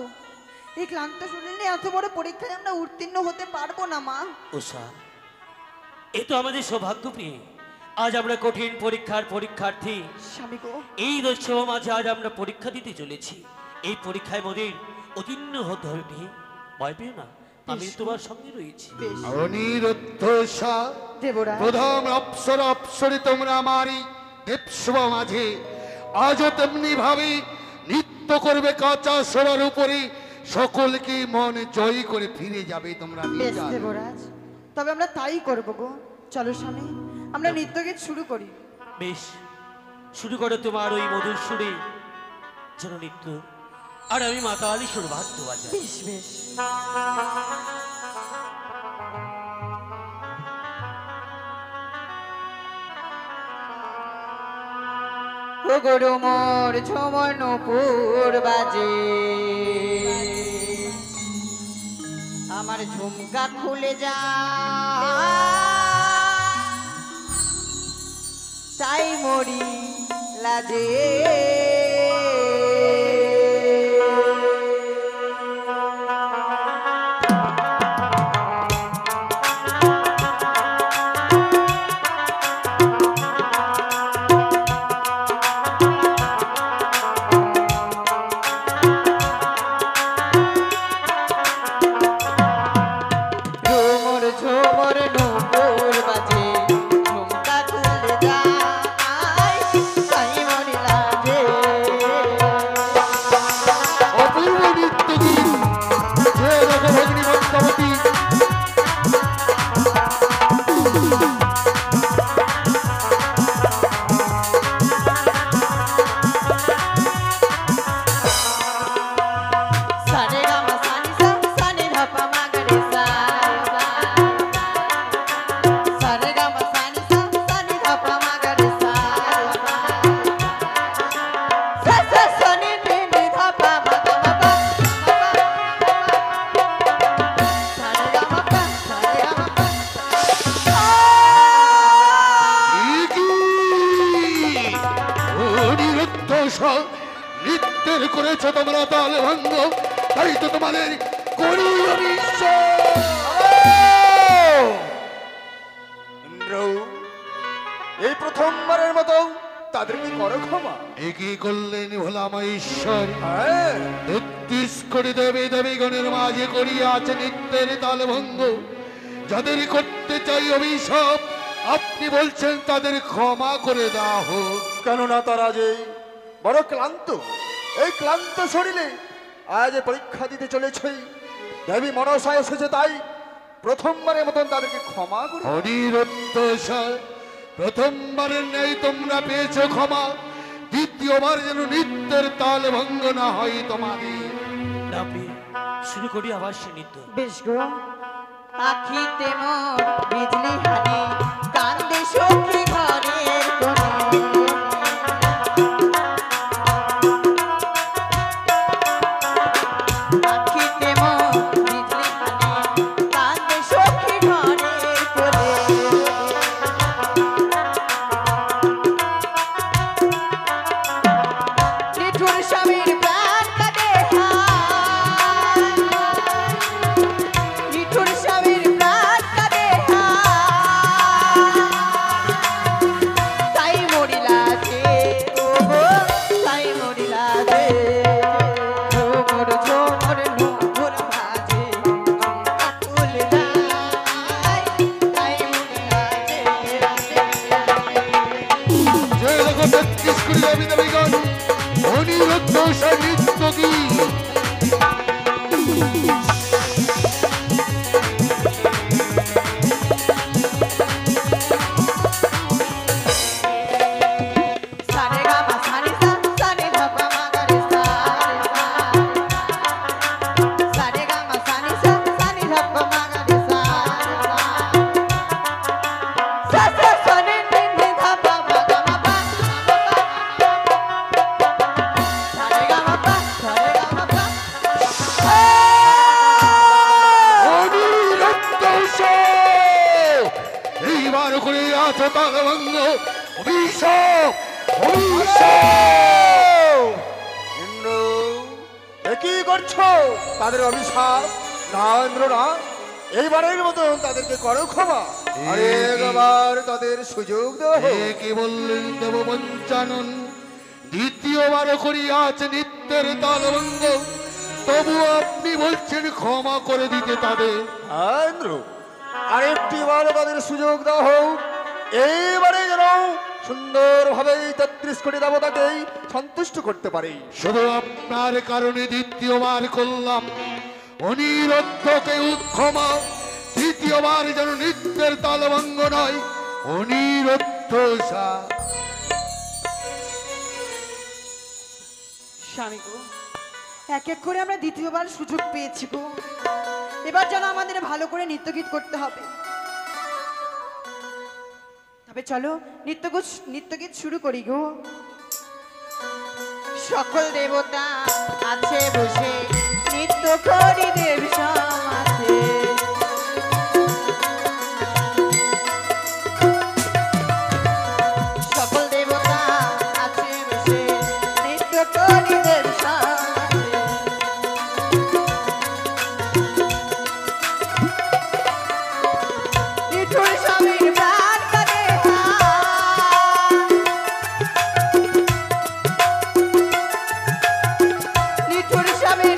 এই ক্লান্ত শরীর নিয়ে এত বড় পরীক্ষায় আমরা উত্তীর্ণ হতে পারবো না মা। উষা, এ তো আমাদের সৌভাগ্য প্রিয়ে। আজ আমরা কঠিন পরীক্ষার পরীক্ষার্থী। স্বামী গো, এই দর্শক মাঝে আজ আমরা পরীক্ষা দিতে চলেছি। এই পরীক্ষায় মোদের উত্তীর্ণ হতে হবে প্রিয়ে। ভয় পেও না, আমি তোমার সঙ্গে রয়েছি। বেশ অনিরুদ্ধ দেবরাজ, প্রধান অপ্সর অপ্সরে তোমরা আমারই দেবসভা মাঝে আজও তেমনি ভাবে নৃত্য করবে কাঁচা সরার উপরে, সকলকে মন জয় করে ফিরে যাবে তোমরা বেশ নিজার। দেবরাজ, তবে আমরা তাই করবো গো। চলো স্বামী, আমরা নৃত্যগীত শুরু করি। বেশ, শুরু করো তোমার ওই মধুর সুরে যেন নৃত্য, আর আমি মাতালি সুর বাদ্য বাজাই। বেশ বেশ। ও গরু মোর ঝুমর নূপুর বাজে, আমার ঝুমকা খুলে যা, তাই মরি লাজে। ঝুমর ঝুমর নূপুর বাজে, ঝুমকা খুলে যায়, তাই মরি লাজে। পেয়েছো তোমরা তাল ভঙ্গ, তাই তো তোমাদের করি অবিশ্বাস। ইন্দ্র, এই প্রথমবারের মতো তাদেরকে করো ক্ষমা। এ কি করলেন ভোলামা ঈশ্বর? হ্যাঁ, ৩৩ কোটি দেবী দেবীগণের মাঝে করিয়া আছে নিত্যের তাল ভঙ্গ, যাদের করতে চাই অভিশাপ আপনি বলছেন তাদের ক্ষমা করে দেওয়া হোক। কেননা তারা যে বড় ক্লান্ত, এই ক্লান্ত শরীরে আজ পরীক্ষা দিতে চলেছে। দেবী মনসা এসেছে, তাই প্রথমবারের মতন তাদেরকে ক্ষমা করে। অনিরুদ্ধ, প্রথমবারের ন্যায় তোমরা পেয়েছো ক্ষমা, দ্বিতীয়বার যেন নিত্যের তাল ভঙ্গ না হয় তোমাদের। রাবি শুরু করি আবার সে নৃত্য। বেশ গো, আখিতে মোর বিজলি হানি, কান্দে সখী ঘরের কোণে। আখিতে মোর বিজলি হানি, কান্দে সখী ঘরের কোণে। নিঠুর স্বামীর প্রাণ কাটে হায়, নিঠুর স্বামীর প্রাণ কাটে হায়। তাই মরিলা যে ও গো, তাই মরিলা যে ঝুমুর ঝুমুর নুপুর ভাজে আকুল যায়। তাই মরিলা যে যে দেখো ৩৩ কোটি দেবী দেবীগণ, অনিরুদ্ধ নৃত্য কি সারে গা মা সারে সা, সারে ধা পা মা গা রে সা রে সা। সারে গা মা সারে সা, সারে ধা পা মা গা রে সা রে সা। সা সা সা রে রে রে ধা পা মা গা মা পা। সারে গা মা পা, সারে গা মা পা। অনিরুদ্ধ, এইবার করে আছো তাল ভঙ্গ, অভিশাপ অভিশাপ। ইন্দ্র, এ কি করছো? তাদের অভিশাপ না ইন্দ্র না, এইবারের মতন তাদেরকে করো ক্ষমা। আরে একবার তাদের সুযোগ দেওয়া হোক। এ কি বললেন দেব পঞ্চানন, দ্বিতীয়বার করিয়া আছে নিত্যের তাল ভঙ্গ, তবু আপনি বলছেন ক্ষমা করে দিতে তাদের। হ্যাঁ ইন্দ্র, আরেকটি বার তাদের সুযোগ দেওয়া হোক। এইবারে যেন সুন্দরভাবে ৩৩ কোটি দেবতাকেই সন্তুষ্ট করতে পারে। শুধু আপনার কারণে দ্বিতীয়বার করলাম অনিরুদ্ধকে ক্ষমা, তৃতীয়বার যেন নিত্যের তাল ভঙ্গ নয়। অনিরুদ্ধ স্বামী গো, এক এক করে আমরা দ্বিতীয়বার সুযোগ পেয়েছি গো, এবার যেন আমাদের ভালো করে নৃত্যগীত করতে হবে। তবে চলো নৃত্যগীত শুরু করি গো। সকল দেবতা আছে বসে, নৃত্য করি দেব সমাজে। সকল দেবতা আছে বসে, নৃত্য করি দেব সমাজে। নিঠুর স্বামীর প্রাণ কাটে হায়, নিঠুর স্বামীর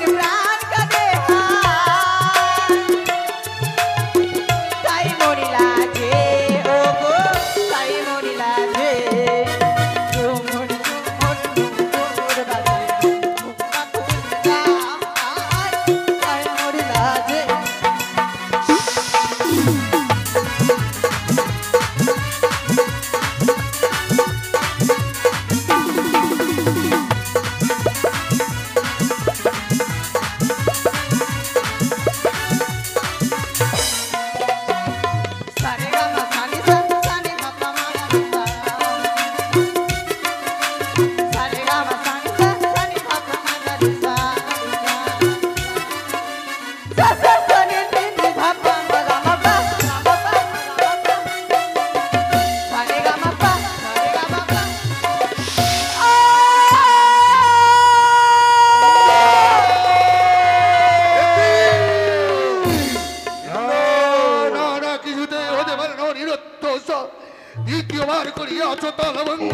দ্বিতীয়বার করিয়াছ তালভঙ্গ,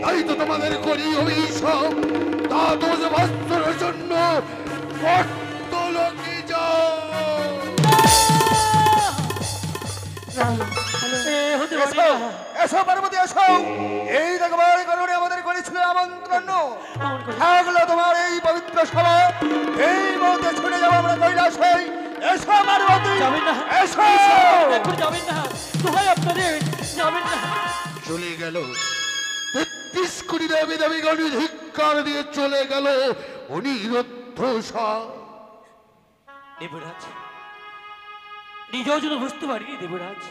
তাই তো তোমাদের করি অভিশাপ। দ্বাদশ বৎসরের জন্য মর্তলোকে যাও। হতে পারে এসো না। এসো পার্বতী এসো। এই দেখবার কারণে আমাদের করেছিল আমন্ত্রণ, থাকলো তোমার এই পবিত্র সভা। এই মুহূর্তে ছুটে যাবো আমরা কৈলাসে। এসো পার্বতী যাবেন না, এসো। এখন যাবেন না, দোহাই আপনাদের, যাবেন না। চলে গেল ৩৩ কোটি দেবী দেবীগণ ধিক্কার দিয়ে চলে গেল অনিরুদ্ধ সার। দেবরাজ, নিজেও যেন বুঝতে পারিনি দেবরাজ,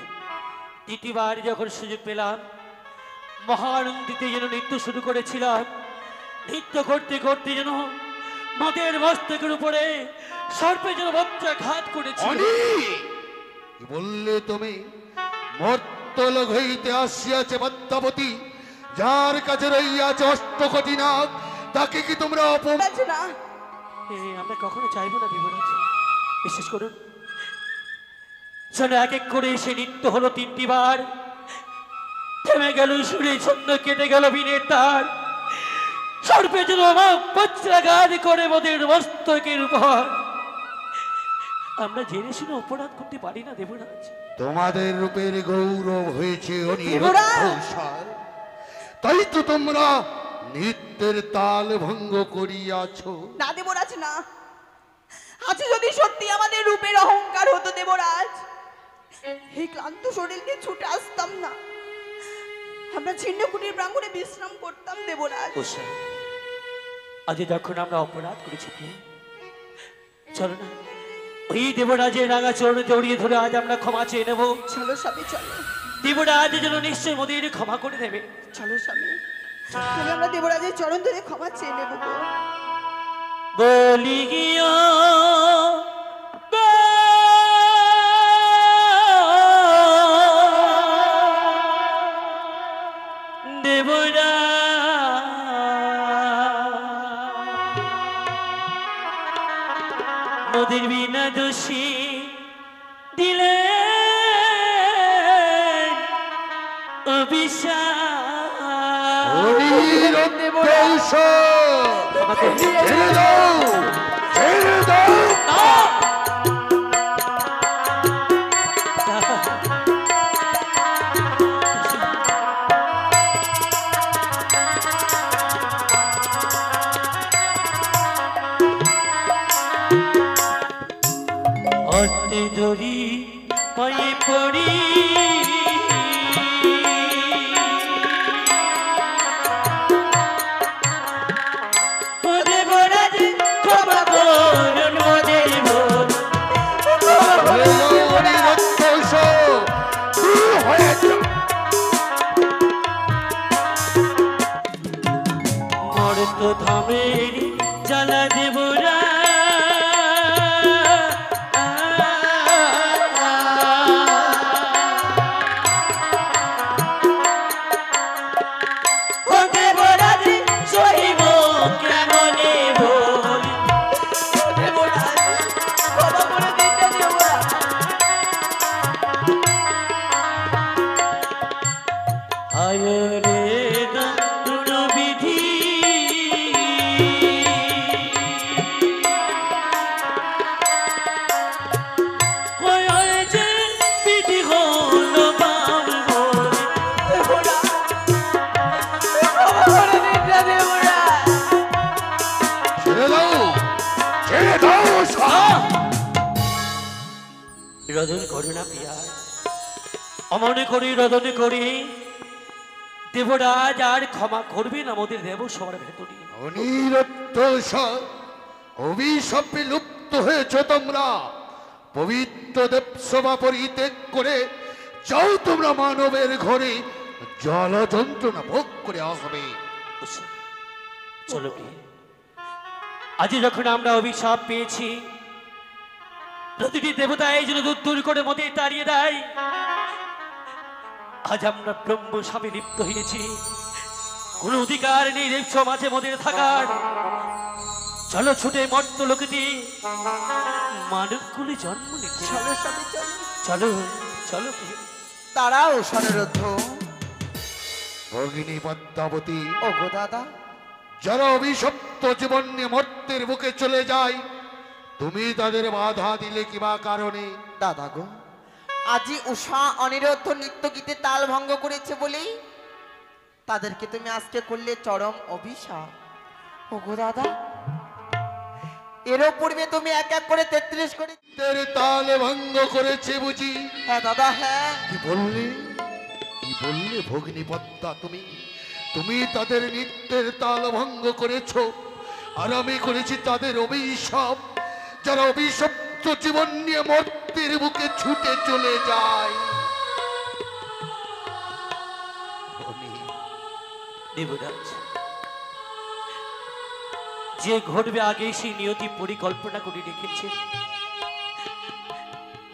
দ্বিতীয়বার যখন সুযোগ পেলাম মহানন্দিতে যেন নৃত্য শুরু করেছিলাম, নৃত্য করতে করতে যেন মদের মস্তকের উপরে সর্পে যেন বজ্রাঘাত করেছিল। অনি, কি বললে তুমি? মর্তলোক হইতে আসিয়াছে পদ্মাবতী, যার কাছে রইয়াছে অষ্টকোটি নাগ, তাকে কি তোমরা অপমান? আছে না আমরা কখনো চাইবো না দেবরাজ, বিশেষ করুন যেন এক এক করে সে নৃত্য হলো ৩টি বার, থেমে গেল সুরে ছন্দ, কেটে গেল বিনের তার, সর্পে যেন বজ্রাঘাত করে মদের মস্তকের উপর। আমরা জেনে শুনে অপরাধ করতে পারি না দেবরাজ। তোমাদের রূপের গৌরব হয়েছে অনিরুদ্ধ সার, তাই তো তোমরা নৃত্যের তাল ভঙ্গ করিয়াছ। না দেবরাজ না, আজ যদি সত্যি আমাদের রূপের অহংকার হতো দেবরাজ, এই ক্লান্ত শরীর নিয়ে ছুটে আসতাম না, আমরা ছিন্নকুটির প্রাঙ্গণে বিশ্রাম করতাম দেবরাজ। আজ যখন আমরা অপরাধ করেছি, চলো না ওই দেবরাজের রাঙা চরণে জড়িয়ে ধরে আজ আমরা ক্ষমা চেয়ে নেব। চলো স্বামী চলো, দেবরাজ যেন নিশ্চয় মোদের ক্ষমা করে দেবে। চলো স্বামী, তাহলে আমরা দেবরাজের চরণ ধরে ক্ষমা চেয়ে নেব গো। বলি গিয়া দেবরা মোদের বিনা দোষী দিলে অভিশাপ। অনিরুদ্ধ সার, ছেড়ে দাও, ছেড়ে দাও। অর্থে ধরি পায়ে পড়ি অনিরুদ্ধ সার, দূর হয়ে যাও। মরত ধামের জ্বালা দেবরা ছেড়ে দাও, ছেড়ে দাও সার। রদন করো না প্রিয়া, অমনে করি রদনে করি, দেবরাজ আর ক্ষমা করবেন আমাদের দেব সবার ভেতরে। অনিরুদ্ধ সার, অভিশাপে লুপ্ত হয়েছ তোমরা। পবিত্র দেবসভা পরিত্যাগ করে যাও তোমরা মানবের ঘরে, জল যন্ত্রণা ভোগ করে আসবে। চলো প্রিয়, আজ যখন আমরা অভিশাপ পেয়েছি, প্রতিটি দেবতা এই জন্য দূর দূর করে মধ্যে তাড়িয়ে দেয়, আজ আমরা ব্রহ্ম স্বামী লিপ্ত হয়েছি, কোন অধিকার নেই দেব সমাজে মধ্যে থাকার। চলো ছুটে মর্ত লোকেতে মানবকুলে জন্ম নিতে। চলো স্বামী চলো। চলো চলো প্রিয়। তারাও স্বনিরুদ্ধ ভগিনী পদ্মাবতী, ও গো দাদা, যারা অভিশপ্ত জীবন নিয়ে মর্তের বুকে চলে যায়, তুমি তাদের বাধা দিলে কিবা কারণে? দাদা গো, আজি উষা অনিরুদ্ধ নৃত্য গীতে তাল ভঙ্গ করেছে বলেই তাদেরকে তুমি আজকে করলে চরম অভিশাপ। ও গো দাদা, এরও পূর্বে তুমি এক এক করে 33 করে। তের তাল ভঙ্গ করেছে বুঝি? হ্যাঁ দাদা, হ্যাঁ। কি বললে, কি বললে ভগিনী পদ্মা? তুমি তুমি তাদের নৃত্যের তাল ভঙ্গ করেছো, আর আমি করেছি তাদের অভিশাপ, যারা অভিশপ্ত জীবন নিয়ে মর্তের বুকে ছুটে চলে যায়। দেবরাজ, যে ঘটবে আগে সেই নিয়তি পরিকল্পনা করে রেখেছে।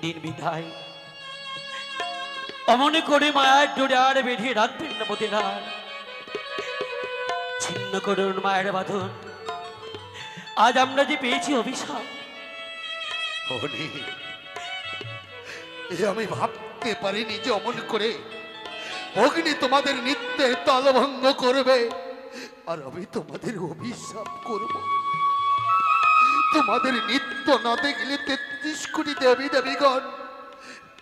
দিন বিধায় অমনে করে মায়ের ডোরে আর বেঁধে রাখবেন না মোদের আর। ছিন্ন করুন মায়ের বাঁধন, আজ আমরা যে পেয়েছি অভিশাপ। আমি ভাবতে পারিনি যে অমন করে অগ্নি তোমাদের নৃত্যের তাল ভঙ্গ করবে, আর আমি তোমাদের অভিশাপ করব। তোমাদের নৃত্য না দেখলে 33 কোটি দেবী দেবীগণ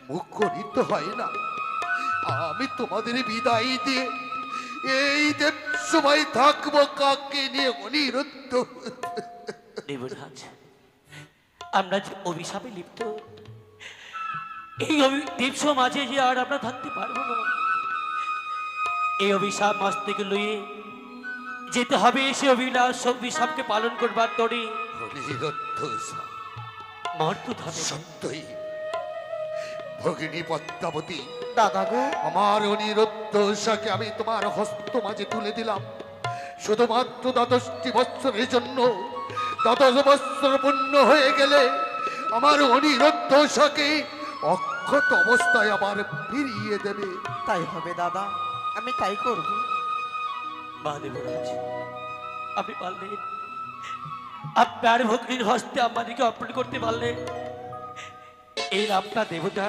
মুখরিত হয় না। আমি তোমাদের বিদায় দিয়ে এই দেব সবাই থাকবো কাকে নিয়ে? অনিরুদ্ধ। দেবরাজ, আমরা যে অভিশাপে লিপ্ত, এই দেব সমাজে যে আর আমরা থাকতে পারবো না। এই অভিশাপ মস্তকে লইয়ে যেতে হবে সে অভিশাপকে পালন করবার তরে। অনিরুদ্ধ মর্তধামে সত্যই ভগিনী পদ্মাবতী, দাদা গো, আমার অনিরুদ্ধ উষাকে আমি তোমার হস্ত মাঝে তুলে দিলাম, শুধুমাত্র 12টি বৎসরের জন্য। 12 বৎসর পূর্ণ হয়ে গেলে আমার অনিরুদ্ধ উষাকে অক্ষত অবস্থায় আবার ফিরিয়ে দেবে। তাই হবে দাদা, আমি তাই করব। মা দেবরাজ, আপনি পারলেন, আপনার ভগ্নির হস্তে আমাদেরকে অর্পণ করতে পারলেন। এই আপনার দেবতা,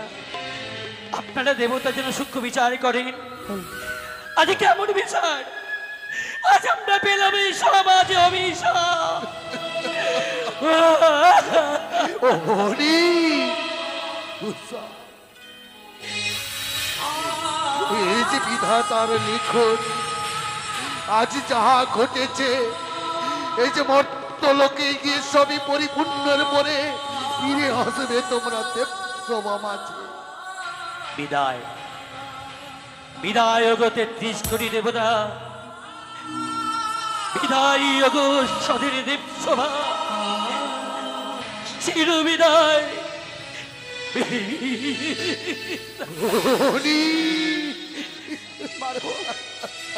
আপনারা দেবতা যেন সূক্ষ্ম বিচার করেন। আজ কেমন বিচার? আজ আমরা পেলাম এই সমাজে অভিশাপ। অনি উষা, এই যে বিধাতার লিখন, আজ যাহা ঘটেছে, এই যে মর্তলোকে গিয়ে সবই পরিপূর্ণের পরে ফিরে আসবে তোমরা দেব সভা মাঝে। বিদায়, বিদায় গো 33 কোটি দেবতা, বিদায় গো স্বাধীন দেব সভা, চির বিদায়। অনি,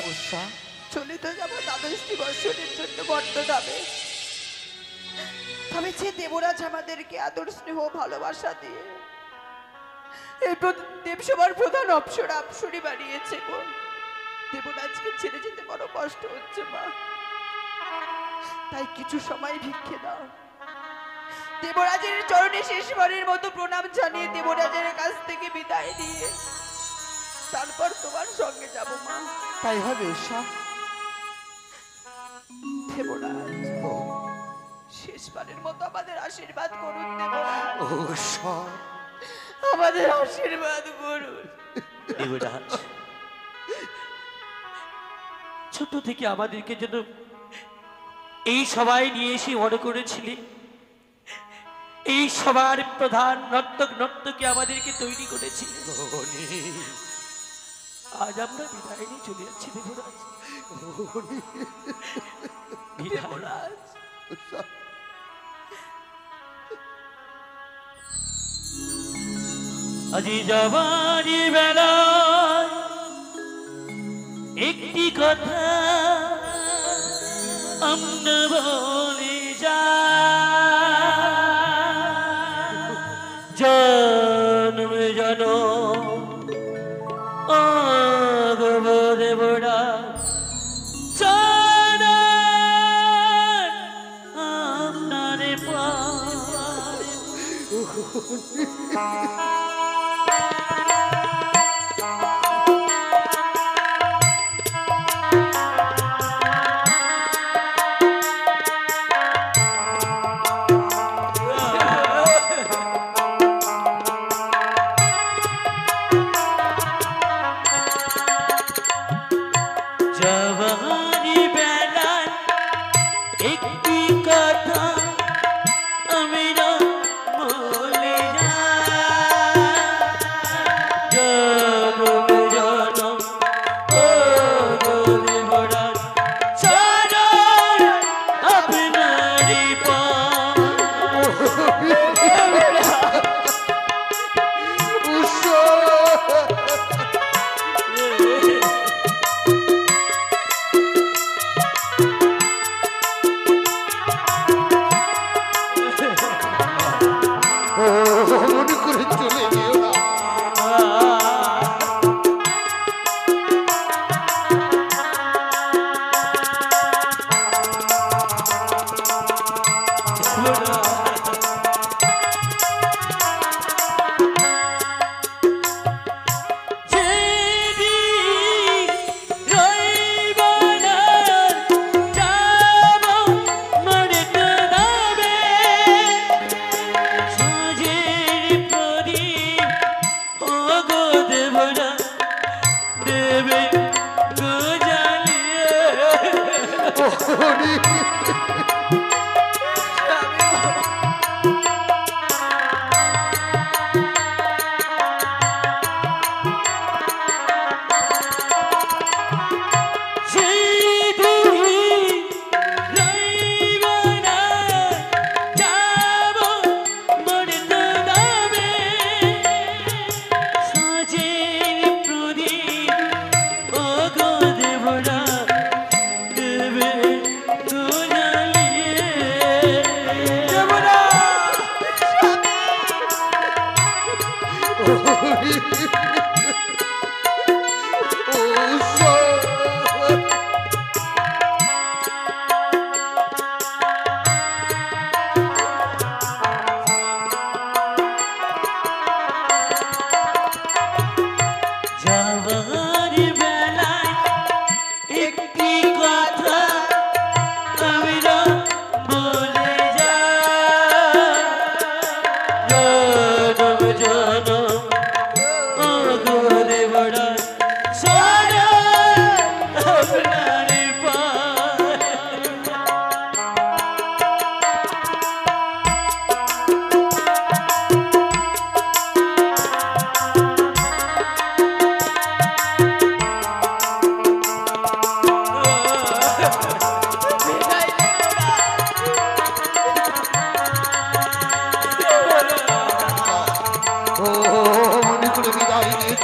উষা, চলে তো যাবো 22টি বছরের জন্য বর্তমানে। তবে যে দেবরাজ আমাদেরকে আদর স্নেহ ভালোবাসা দিয়ে এই দেবসভার প্রধান অপ্সরা আপসরি বানিয়েছে গো, দেবরাজকে ছেড়ে যেতে বড় কষ্ট হচ্ছে মা। তাই কিছু সময় ভিক্ষে দাও, দেবরাজের চরণে শেষবারের মতো প্রণাম জানিয়ে দেবরাজের কাছ থেকে বিদায় দিয়ে তারপর তোমার সঙ্গে যাব মা। তাই হবে উষা। দেবরাজ, শেষবারের মতো আমাদের আশীর্বাদ করুন দেবরাজ, উষা, আমাদের আশীর্বাদ করুন। দেবরাজ, ছোট থেকে আমাদেরকে যেন এই সবাই নিয়ে এসে বড় করেছিলেন, এই সবার প্রধান নর্তকী আমাদেরকে তৈরি করেছিলেন। আজ আমরা বিদায় নিয়ে চলে যাচ্ছি দেবরাজ। দেবরাজ, আজি যাবারি বেলায় একটি কথা আমরা বলে জন্ম দেবরাজ, আপনারে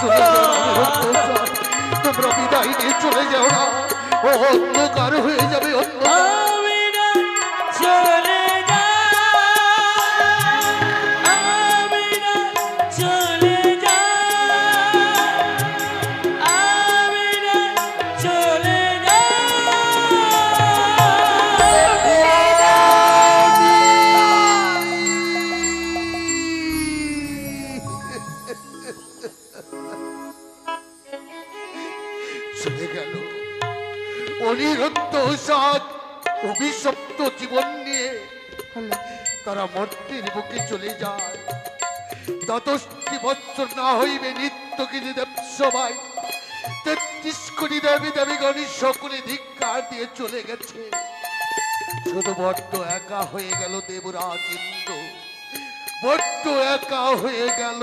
চলে যাও না, আমি অন্ধকার। তোমরা বিদায় নিয়ে চলে যাও না, ও অন্ধকার হয়ে যাবে, অন্ধকার। আমি না চলে যা, আমি না চলে যা, আমি না চলে যা। চলে গেল অনিরুদ্ধ সাত অভিশপ্ত জীবন নিয়ে তারা মর্তের বুকে চলে যায়। দ্বাদশটি বছর না হইবে নিত্যগিরি দেব সবাই ৩৩ কোটি দেবী দেবীগণী সকলে ধিক্কার দিয়ে চলে গেছে। শুধু বড্ড একা হয়ে গেল দেবরাজ ইন্দ্র, বড্ড একা হয়ে গেল।